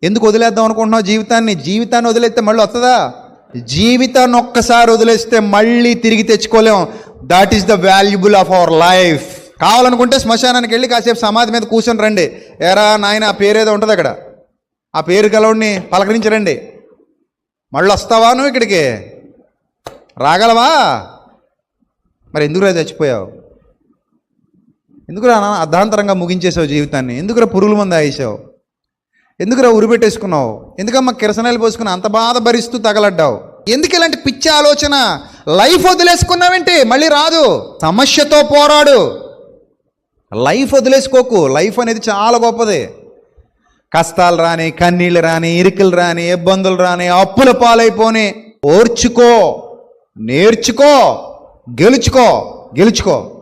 ఎందుకు వదిలేద్దాం అనుకుంటున్నావు జీవితాన్ని వదిలేస్తే మళ్ళీ వస్తుందా? జీవితాన్ని ఒక్కసారి వదిలేస్తే మళ్ళీ తిరిగి తెచ్చుకోలేం. That is the valuable of our life. కావాలనుకుంటే శ్మశానానికి వెళ్ళి కాసేపు సమాధి మీద కూర్చొని రండి. ఎరా నాయన ఆ పేరు ఏదో ఉంటుంది అక్కడ, ఆ పేరు గలవాడిని పలకరించరండి. మళ్ళీ వస్తావా నువ్వు ఇక్కడికి? రాగలవా? మరి ఎందుకురా చచ్చిపోయావు? ఎందుకురా అర్ధాంతరంగా ముగించేసావు జీవితాన్ని? ఎందుకురా పురుగుల మందు ఆయేసావు? ఎందుకురా ఉరిపెట్టేసుకున్నావు? ఎందుకమ్మా కిరసనాయలు పోసుకుని అంత బాధ భరిస్తూ తగలడ్డావు? ఎందుకు ఇలాంటి పిచ్చి ఆలోచన? లైఫ్ వదిలేసుకున్నావేంటి? మళ్ళీ రాదు. సమస్యతో పోరాడు. లైఫ్ వదిలేసుకోకు. లైఫ్ అనేది చాలా గొప్పది. కష్టాలు రాని, కన్నీళ్ళు రాని, ఇరుకులు రాని, ఇబ్బందులు రాని, అప్పుల పాలైపోని ఓర్చుకో, నేర్చుకో, గెలుచుకో.